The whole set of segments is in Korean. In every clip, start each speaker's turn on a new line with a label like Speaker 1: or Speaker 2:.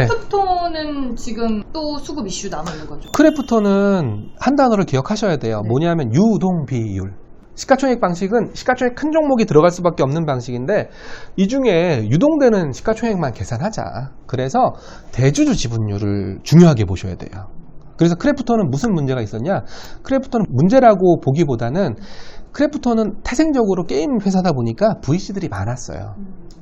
Speaker 1: 크래프톤은 지금 또 수급 이슈 남아있는 거죠?
Speaker 2: 크래프톤은 한 단어를 기억하셔야 돼요.
Speaker 1: 네.
Speaker 2: 뭐냐면 유동비율. 시가총액 방식은 시가총액 큰 종목이 들어갈 수밖에 없는 방식인데 이 중에 유동되는 시가총액만 계산하자. 그래서 대주주 지분율을 중요하게 보셔야 돼요. 그래서 크래프톤은 무슨 문제가 있었냐? 크래프톤은 문제라고 보기보다는 크래프톤은 태생적으로 게임 회사다 보니까 VC들이 많았어요.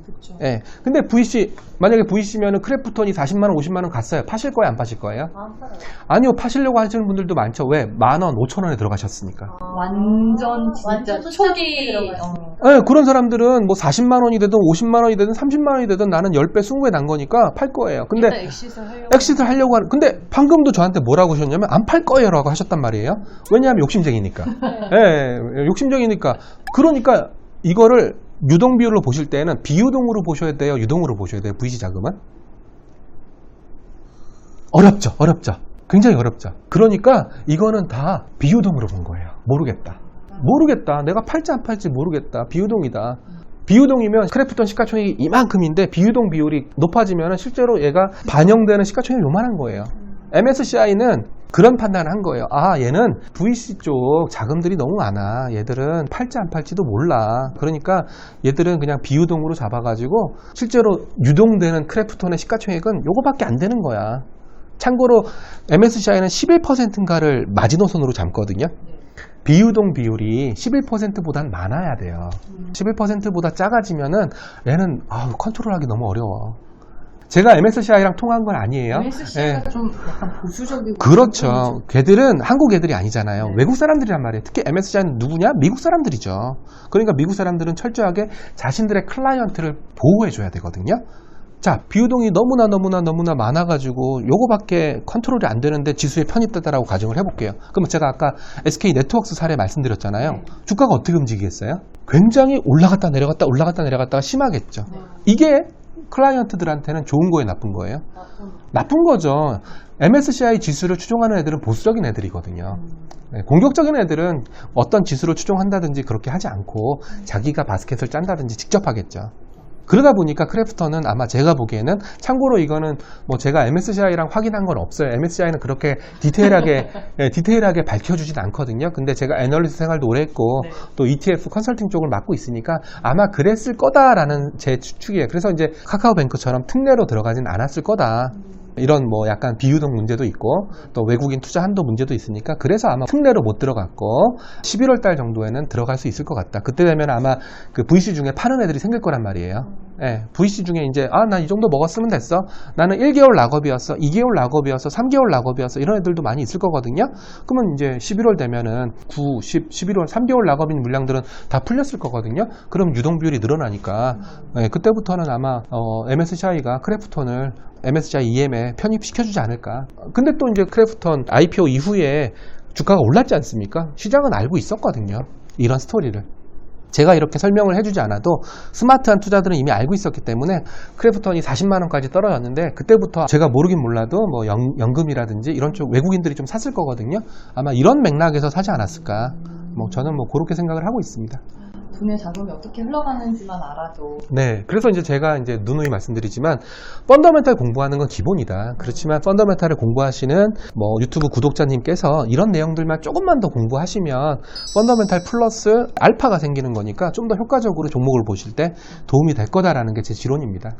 Speaker 1: 그렇죠.
Speaker 2: 예. 근데 VC, 만약에 VC면은 크래프톤이 40만원, 50만원 갔어요. 파실 거예요? 안 파실 거예요?
Speaker 1: 안 팔아요.
Speaker 2: 아니요, 파시려고 하시는 분들도 많죠. 왜? 10,000원, 5,000원에 들어가셨으니까.
Speaker 1: 완전 진짜
Speaker 3: 완전
Speaker 1: 초기
Speaker 3: 들어갔어요.
Speaker 2: 예, 그런 사람들은 뭐 40만원이 되든 50만원이 되든 30만원이 되든 나는 10배, 20배 난 거니까 팔 거예요. 근데
Speaker 1: 일단 엑시트를 하려고
Speaker 2: 엑시트를 하려고 하는, 근데 방금도 저한테 뭐라고 하셨냐면 안 팔 거예요 라고 하셨단 말이에요. 왜냐하면 욕심쟁이니까. 예, 욕심쟁이니까. 그러니까 이거를 유동 비율로 보실 때는 비유동으로 보셔야 돼요? 유동으로 보셔야 돼요? VC 자금은? 어렵죠. 굉장히 어렵죠. 그러니까 이거는 다 비유동으로 본 거예요. 모르겠다. 내가 팔지 안 팔지 모르겠다. 비유동이다. 비유동이면 크래프톤 시가총액이 이만큼인데 비유동 비율이 높아지면 실제로 얘가 반영되는 시가총액이 요만한 거예요. MSCI는 그런 판단을 한 거예요. 아, 얘는 VC 쪽 자금들이 너무 많아. 얘들은 팔지 안 팔지도 몰라. 그러니까 얘들은 그냥 비유동으로 잡아가지고 실제로 유동되는 크래프톤의 시가총액은 요거밖에 안 되는 거야. 참고로 MSCI는 11%인가를 마지노선으로 잡거든요. 비유동 비율이 11%보단 많아야 돼요. 11%보다 작아지면은 얘는 컨트롤하기 너무 어려워. 제가 MSCI랑 통한 건 아니에요.
Speaker 1: MSCI가
Speaker 2: 예.
Speaker 1: 좀 약간 보수적이고
Speaker 2: 그렇죠. 걔들은 한국 애들이 아니잖아요.
Speaker 1: 네.
Speaker 2: 외국 사람들이란 말이에요. 특히 MSCI는 누구냐? 미국 사람들이죠. 그러니까 미국 사람들은 철저하게 자신들의 클라이언트를 보호해줘야 되거든요. 자, 비유동이 너무나 많아가지고 요거밖에 컨트롤이 안 되는데 지수에 편입되다라고 가정을 해볼게요. 그러면 제가 아까 SK 네트워크스 사례 말씀드렸잖아요.
Speaker 1: 네.
Speaker 2: 주가가 어떻게 움직이겠어요? 굉장히 올라갔다 내려갔다가 심하겠죠.
Speaker 1: 네.
Speaker 2: 이게 클라이언트들한테는 좋은 거예요, 나쁜 거예요? 나쁜 거죠. MSCI 지수를 추종하는 애들은 보수적인 애들이거든요. 네, 공격적인 애들은 어떤 지수를 추종한다든지 그렇게 하지 않고 자기가 바스켓을 짠다든지 직접 하겠죠. 그러다 보니까 크래프톤은 아마 제가 보기에는, 참고로 이거는 뭐 제가 MSCI랑 확인한 건 없어요. MSCI는 그렇게 디테일하게 밝혀주진 않거든요. 근데 제가 애널리스트 생활도 오래 했고
Speaker 1: 네.
Speaker 2: 또 ETF 컨설팅 쪽을 맡고 있으니까 아마 그랬을 거다라는 제 추측이에요. 그래서 이제 카카오뱅크처럼 특례로 들어가진 않았을 거다. 이런 뭐 약간 비유동 문제도 있고 또 외국인 투자 한도 문제도 있으니까 그래서 아마 특례로 못 들어갔고 11월 달 정도에는 들어갈 수 있을 것 같다. 그때 되면 아마 그 VC 중에 파는 애들이 생길 거란 말이에요. 예, VC 중에 이제 나 이 정도 먹었으면 됐어. 나는 1개월 락업이었어. 2개월 락업이었어. 3개월 락업이었어. 이런 애들도 많이 있을 거거든요. 그러면 이제 11월 되면은 9, 10, 11월 3개월 락업인 물량들은 다 풀렸을 거거든요. 그럼 유동 비율이 늘어나니까 예, 그때부터는 아마 MSCI가 크래프톤을 MSCI EM에 편입시켜주지 않을까. 근데 또 이제 크래프톤 IPO 이후에 주가가 올랐지 않습니까? 시장은 알고 있었거든요. 이런 스토리를. 제가 이렇게 설명을 해주지 않아도 스마트한 투자들은 이미 알고 있었기 때문에 크래프톤이 40만원까지 떨어졌는데 그때부터 제가 모르긴 몰라도 뭐 연금이라든지 이런 쪽 외국인들이 좀 샀을 거거든요. 아마 이런 맥락에서 사지 않았을까. 뭐 저는 뭐 그렇게 생각을 하고 있습니다.
Speaker 1: 돈의 자금이 어떻게 흘러가는지만 알아도
Speaker 2: 네, 그래서 이제 제가 이제 누누이 말씀드리지만 펀더멘탈 공부하는 건 기본이다. 그렇지만 펀더멘탈을 공부하시는 뭐 유튜브 구독자님께서 이런 내용들만 조금만 더 공부하시면 펀더멘탈 플러스 알파가 생기는 거니까 좀 더 효과적으로 종목을 보실 때 도움이 될 거다라는 게 제 지론입니다.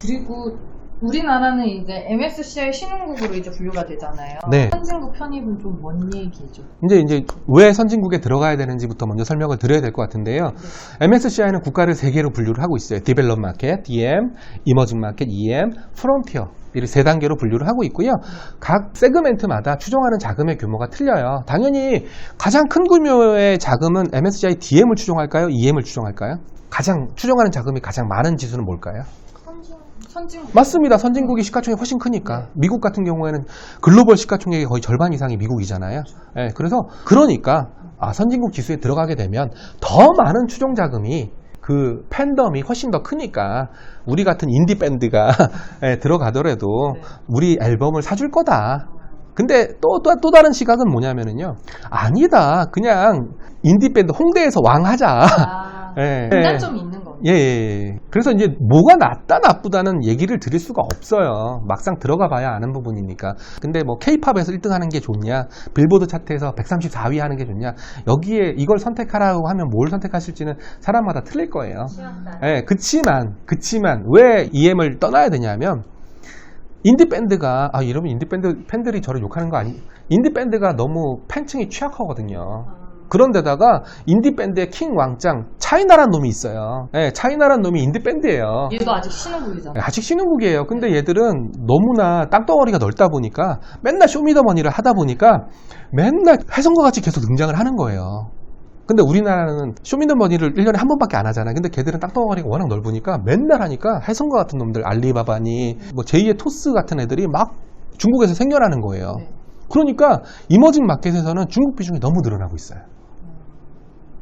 Speaker 1: 그리고 우리나라는 이제 MSCI 신흥국으로 이제 분류가 되잖아요.
Speaker 2: 네.
Speaker 1: 선진국 편입은 좀 뭔 얘기죠?
Speaker 2: 이제 왜 선진국에 들어가야 되는지부터 먼저 설명을 드려야 될 것 같은데요. MSCI는 국가를 3개로 분류를 하고 있어요. 디벨롭 마켓, DM, 이머징 마켓, EM, 프론티어. 이렇게 3단계로 분류를 하고 있고요. 각 세그멘트마다 추종하는 자금의 규모가 틀려요. 당연히 가장 큰 규모의 자금은 MSCI DM을 추종할까요? EM을 추종할까요? 가장 추종하는 자금이 가장 많은 지수는 뭘까요?
Speaker 1: 선진국.
Speaker 2: 맞습니다. 선진국이 시가총액이 훨씬 크니까. 미국 같은 경우에는 글로벌 시가총액의 거의 절반 이상이 미국이잖아요. 예, 그러니까 선진국 지수에 들어가게 되면 더 많은 추종 자금이 그 팬덤이 훨씬 더 크니까 우리 같은 인디 밴드가 들어가더라도 우리 앨범을 사줄 거다. 근데 또 다른 시각은 뭐냐면은요. 아니다. 그냥 인디 밴드 홍대에서 왕 하자.
Speaker 1: 장단점이 있는 거네요.
Speaker 2: 예, 예. 그래서 이제 뭐가 낫다 나쁘다는 얘기를 드릴 수가 없어요. 막상 들어가 봐야 아는 부분이니까. 근데 뭐 K-팝에서 1등 하는 게 좋냐, 빌보드 차트에서 134위 하는 게 좋냐, 여기에 이걸 선택하라고 하면 뭘 선택하실지는 사람마다 틀릴 거예요. 예, 그치만 왜 EM을 떠나야 되냐면, 인디밴드가, 여러분 인디밴드 팬들이 저를 욕하는 거 아니, 인디밴드가 너무 팬층이 취약하거든요. 그런데다가 인디밴드의 킹 왕짱 차이나란 놈이 있어요. 네, 차이나란 놈이 인디밴드예요.
Speaker 1: 얘도 아직 신흥국이잖아.
Speaker 2: 아직 신흥국이에요. 근데 얘들은 너무나 땅덩어리가 넓다 보니까 맨날 쇼미더머니를 하다 보니까 맨날 혜성과 같이 계속 등장을 하는 거예요. 근데 우리나라는 쇼미더머니를 1년에 한 번밖에 안 하잖아요. 근데 걔들은 땅덩어리가 워낙 넓으니까 맨날 하니까 혜성과 같은 놈들, 알리바바니 뭐 제2의 토스 같은 애들이 막 중국에서 생겨나는 거예요.
Speaker 1: 네.
Speaker 2: 그러니까 이머징 마켓에서는 중국 비중이 너무 늘어나고 있어요.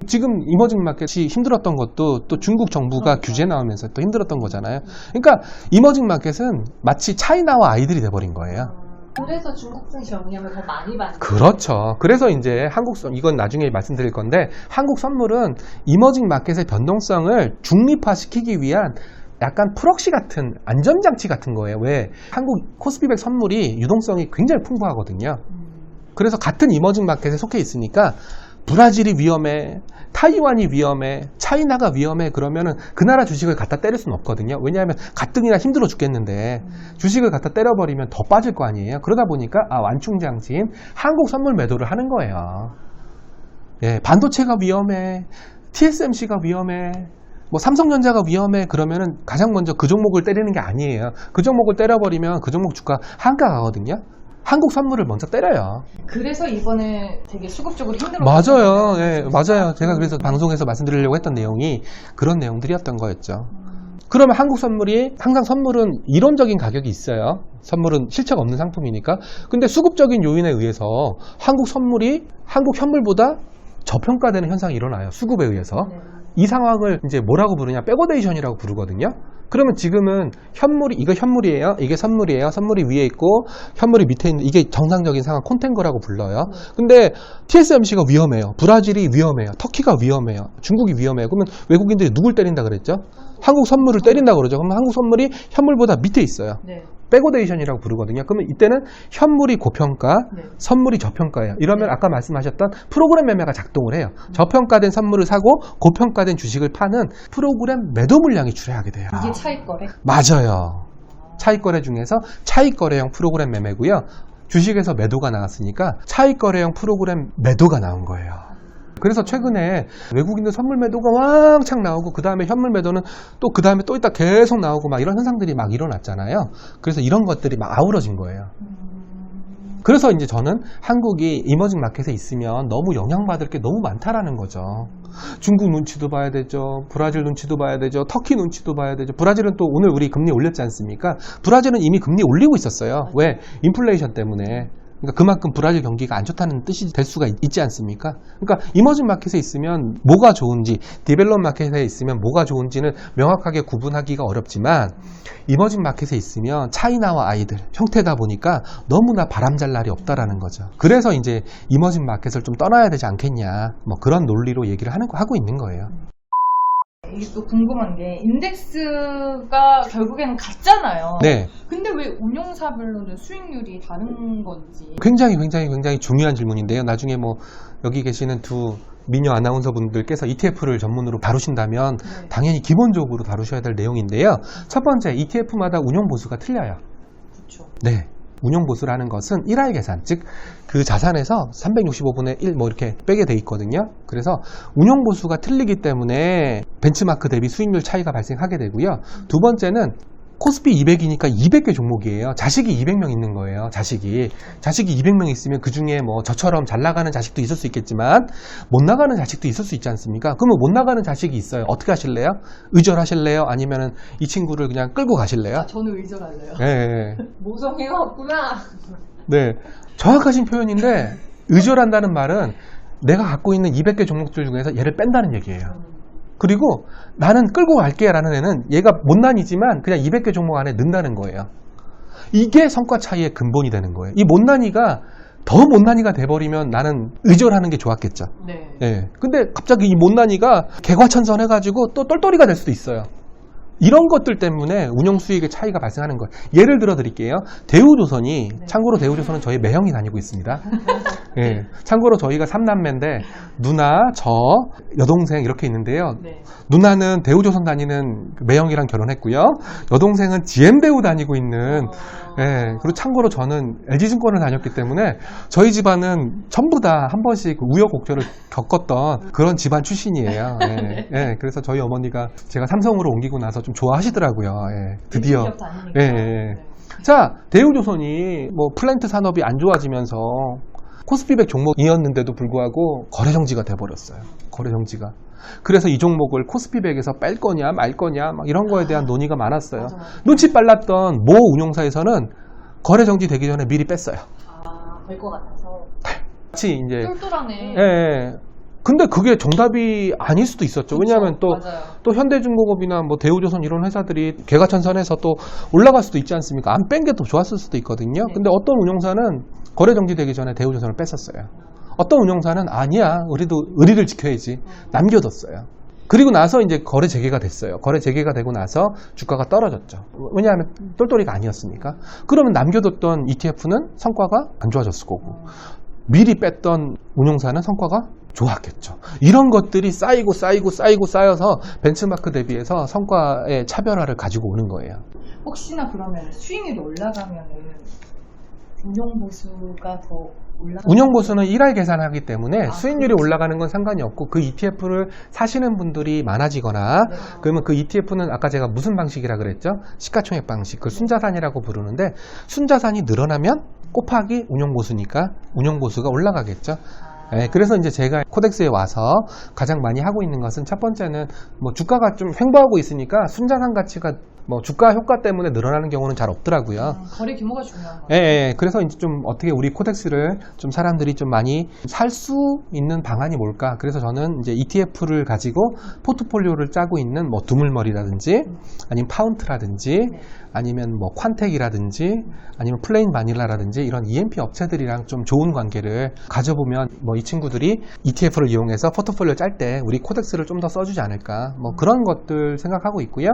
Speaker 2: 지금 이머징 마켓이 힘들었던 것도 또 중국 정부가 규제 나오면서 또 힘들었던 거잖아요. 그러니까 이머징 마켓은 마치 차이나와 아이들이 돼버린 거예요.
Speaker 1: 그래서 중국풍 영향을 더 많이 받는.
Speaker 2: 그렇죠. 그래서 이제 이건 나중에 말씀드릴 건데, 한국 선물은 이머징 마켓의 변동성을 중립화시키기 위한 약간 프록시 같은 안전장치 같은 거예요. 왜? 한국 코스피백 선물이 유동성이 굉장히 풍부하거든요. 그래서 같은 이머징 마켓에 속해 있으니까 브라질이 위험해, 타이완이 위험해, 차이나가 위험해, 그러면은 그 나라 주식을 갖다 때릴 수는 없거든요. 왜냐하면 가뜩이나 힘들어 죽겠는데 주식을 갖다 때려버리면 더 빠질 거 아니에요. 그러다 보니까 완충장치인 한국 선물 매도를 하는 거예요. 예, 반도체가 위험해, TSMC가 위험해, 뭐 삼성전자가 위험해, 그러면은 가장 먼저 그 종목을 때리는 게 아니에요. 그 종목을 때려버리면 그 종목 주가 한가 가거든요. 한국 선물을 먼저 때려요.
Speaker 1: 그래서 이번에 되게 수급적으로 힘들었어요.
Speaker 2: 맞아요. 예, 맞아요. 제가 그래서 방송에서 말씀드리려고 했던 내용이 그런 내용들이었던 거였죠. 그러면 한국 선물이, 항상 선물은 이론적인 가격이 있어요. 선물은 실체가 없는 상품이니까. 근데 수급적인 요인에 의해서 한국 선물이 한국 현물보다 저평가되는 현상이 일어나요. 수급에 의해서.
Speaker 1: 네.
Speaker 2: 이 상황을 이제 뭐라고 부르냐? 백오데이션이라고 부르거든요. 그러면 지금은 이거 현물이에요. 이게 선물이에요. 선물이 위에 있고 현물이 밑에 있는, 이게 정상적인 상황 콘텐거라고 불러요. 근데 TSMC가 위험해요. 브라질이 위험해요. 터키가 위험해요. 중국이 위험해요. 그러면 외국인들이 누굴 때린다 그랬죠? 한국 선물을 때린다 그러죠. 그러면 한국 선물이 현물보다 밑에 있어요.
Speaker 1: 네.
Speaker 2: 백오데이션이라고 부르거든요. 그러면 이때는 현물이 고평가,
Speaker 1: 네.
Speaker 2: 선물이 저평가예요. 이러면
Speaker 1: 네.
Speaker 2: 아까 말씀하셨던 프로그램 매매가 작동을 해요. 저평가된 선물을 사고 고평가된 주식을 파는 프로그램 매도 물량이 출해하게 돼요.
Speaker 1: 이게 차익거래?
Speaker 2: 맞아요. 차익거래 중에서 차익거래형 프로그램 매매고요. 주식에서 매도가 나왔으니까 차익거래형 프로그램 매도가 나온 거예요. 그래서 최근에 외국인들 선물 매도가 왕창 나오고, 그 다음에 현물 매도는 또 그 다음에 또 있다 계속 나오고 막 이런 현상들이 막 일어났잖아요. 그래서 이런 것들이 막 아우러진 거예요. 그래서 이제 저는 한국이 이머징 마켓에 있으면 너무 영향받을 게 너무 많다라는 거죠. 중국 눈치도 봐야 되죠. 브라질 눈치도 봐야 되죠. 터키 눈치도 봐야 되죠. 브라질은 또 오늘 우리 금리 올렸지 않습니까? 브라질은 이미 금리 올리고 있었어요. 왜? 인플레이션 때문에. 그러니까 그만큼 브라질 경기가 안 좋다는 뜻이 될 수가 있지 않습니까? 그러니까 이머징 마켓에 있으면 뭐가 좋은지, 디벨롭 마켓에 있으면 뭐가 좋은지는 명확하게 구분하기가 어렵지만, 이머징 마켓에 있으면 차이나와 아이들 형태다 보니까 너무나 바람잘 날이 없다라는 거죠. 그래서 이제 이머징 마켓을 좀 떠나야 되지 않겠냐, 뭐 그런 논리로 얘기를 하고 있는 거예요.
Speaker 1: 이게 또 궁금한 게, 인덱스가 결국에는 같잖아요.
Speaker 2: 네.
Speaker 1: 근데 왜 운용사별로는 수익률이 다른 건지.
Speaker 2: 굉장히 중요한 질문인데요. 나중에 뭐 여기 계시는 두 미녀 아나운서 분들께서 ETF를 전문으로 다루신다면
Speaker 1: 네.
Speaker 2: 당연히 기본적으로 다루셔야 될 내용인데요. 첫 번째, ETF마다 운용 보수가 틀려요.
Speaker 1: 그렇죠.
Speaker 2: 네. 운용 보수라는 것은 1할 계산, 즉 그 자산에서 365분의 1 뭐 이렇게 빼게 돼 있거든요. 그래서 운용 보수가 틀리기 때문에 벤치마크 대비 수익률 차이가 발생하게 되고요. 두 번째는 코스피 200이니까 200개 종목이에요. 자식이 200명 있는 거예요. 자식이 200명 있으면 그 중에 뭐 저처럼 잘 나가는 자식도 있을 수 있겠지만 못 나가는 자식도 있을 수 있지 않습니까? 그러면 못 나가는 자식이 있어요. 어떻게 하실래요? 의절하실래요? 아니면은 이 친구를 그냥 끌고 가실래요?
Speaker 1: 저는 의절할래요.
Speaker 2: 네.
Speaker 1: 모성애가 없구나.
Speaker 2: 네. 정확하신 표현인데, 의절한다는 말은 내가 갖고 있는 200개 종목들 중에서 얘를 뺀다는 얘기예요. 그리고 나는 끌고 갈게 라는 애는 얘가 못난이지만 그냥 200개 종목 안에 넣는다는 거예요. 이게 성과 차이의 근본이 되는 거예요. 이 못난이가 더 못난이가 돼버리면 나는 의존하는 게 좋았겠죠.
Speaker 1: 네.
Speaker 2: 예. 근데 갑자기 이 못난이가 개과천선해가지고 또 똘똘이가 될 수도 있어요. 이런 것들 때문에 운영 수익의 차이가 발생하는 거예요. 예를 들어 드릴게요. 대우조선이, 참고로 대우조선은 저희 매형이 다니고 있습니다. 예. 참고로 저희가 3남매인데, 누나, 저, 여동생 이렇게 있는데요.
Speaker 1: 네.
Speaker 2: 누나는 대우조선 다니는 매형이랑 결혼했고요. 여동생은 GM대우 다니고 있는, 예. 그리고 참고로 저는 LG증권을 다녔기 때문에 저희 집안은 전부 다 한 번씩 우여곡절을 겪었던 그런 집안 출신이에요. 예. 예. 그래서 저희 어머니가 제가 삼성으로 옮기고 나서 좀 좋아하시더라고요. 예. 드디어.
Speaker 1: 기업 다니니까.
Speaker 2: 예, 예. 자, 대우조선이 뭐 플랜트 산업이 안 좋아지면서 코스피백 종목이었는데도 불구하고 거래 정지가 돼버렸어요. 거래 정지가. 그래서 이 종목을 코스피백에서 뺄 거냐 말 거냐 막 이런 거에 대한 논의가 많았어요.
Speaker 1: 맞아.
Speaker 2: 눈치 빨랐던 모 운용사에서는 거래 정지 되기 전에 미리 뺐어요.
Speaker 1: 될 것 같아서.
Speaker 2: 같이 이제
Speaker 1: 똘똘하네.
Speaker 2: 예, 예. 근데 그게 정답이 아닐 수도 있었죠. 왜냐하면 또
Speaker 1: 맞아요.
Speaker 2: 현대중공업이나 뭐 대우조선 이런 회사들이 개과천선해서 또 올라갈 수도 있지 않습니까? 안 뺀 게 더 좋았을 수도 있거든요.
Speaker 1: 네.
Speaker 2: 근데 어떤 운용사는 거래 정지되기 전에 대우조선을 뺐었어요. 어떤 운용사는 아니야, 우리도 의리를 지켜야지 남겨뒀어요. 그리고 나서 이제 거래 재개가 됐어요. 거래 재개가 되고 나서 주가가 떨어졌죠. 왜냐하면 똘똘이가 아니었으니까. 그러면 남겨뒀던 ETF는 성과가 안 좋아졌을 거고, 미리 뺐던 운용사는 성과가 좋았겠죠. 이런 것들이 쌓여서 벤치마크 대비해서 성과의 차별화를 가지고 오는 거예요.
Speaker 1: 혹시나 그러면 수익률이 올라가면은 운용보수가 더 올라가는
Speaker 2: 운용보수는 1할 계산하기 때문에 수익률이
Speaker 1: 그렇죠.
Speaker 2: 올라가는 건 상관이 없고, 그 ETF를 사시는 분들이 많아지거나,
Speaker 1: 네.
Speaker 2: 그러면 그 ETF는 아까 제가 무슨 방식이라 그랬죠? 시가총액 방식, 그 순자산이라고 부르는데, 순자산이 늘어나면 곱하기 운용보수니까 운용보수가 올라가겠죠. 네, 그래서 이제 제가 코덱스에 와서 가장 많이 하고 있는 것은, 첫 번째는 뭐 주가가 좀 횡보하고 있으니까 순자산 가치가 뭐 주가 효과 때문에 늘어나는 경우는 잘 없더라고요.
Speaker 1: 거래 규모가 중요한 거예요.
Speaker 2: 예, 예. 그래서 이제 좀 어떻게 우리 코덱스를 좀 사람들이 좀 많이 살 수 있는 방안이 뭘까? 그래서 저는 이제 ETF를 가지고 포트폴리오를 짜고 있는 뭐 두물머리라든지, 아니면 파운트라든지, 아니면 뭐 퀀텍이라든지, 아니면 플레인 바닐라라든지 이런 EMP 업체들이랑 좀 좋은 관계를 가져보면 뭐 이 친구들이 ETF를 이용해서 포트폴리오 짤 때 우리 코덱스를 좀 더 써주지 않을까, 뭐 그런 것들 생각하고 있고요.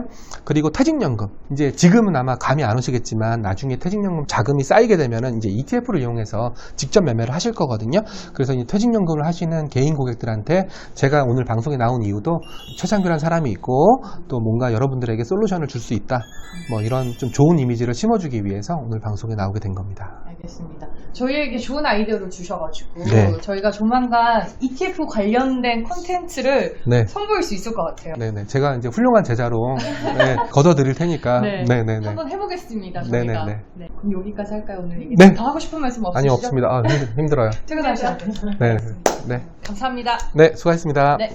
Speaker 2: 그리고 퇴직연금, 이제 지금은 아마 감이 안 오시겠지만 나중에 퇴직연금 자금이 쌓이게 되면은 이제 ETF를 이용해서 직접 매매를 하실 거거든요. 그래서 이제 퇴직연금을 하시는 개인 고객들한테 제가 오늘 방송에 나온 이유도, 최창규라는 사람이 있고 또 뭔가 여러분들에게 솔루션을 줄 수 있다, 뭐 이런 좀 좋은 이미지를 심어주기 위해서 오늘 방송에 나오게 된 겁니다.
Speaker 1: 알겠습니다. 저희에게 좋은 아이디어를 주셔가지고
Speaker 2: 네.
Speaker 1: 저희가 조만간 ETF 관련된 콘텐츠를
Speaker 2: 네.
Speaker 1: 선보일 수 있을 것 같아요.
Speaker 2: 네네. 제가 이제 훌륭한 제자로 네, 걷어드릴 테니까.
Speaker 1: 네.
Speaker 2: 네네네.
Speaker 1: 한번 해보겠습니다. 저희가.
Speaker 2: 네네네.
Speaker 1: 네. 그럼 여기까지 할까요, 오늘 얘기?
Speaker 2: 네.
Speaker 1: 더 하고 싶은 말씀 없으시죠?
Speaker 2: 아니, 없습니다. 아, 힘들어요.
Speaker 1: 퇴근하셔야 돼요.
Speaker 2: 네. 네.
Speaker 1: 감사합니다.
Speaker 2: 네, 수고하셨습니다.
Speaker 1: 네.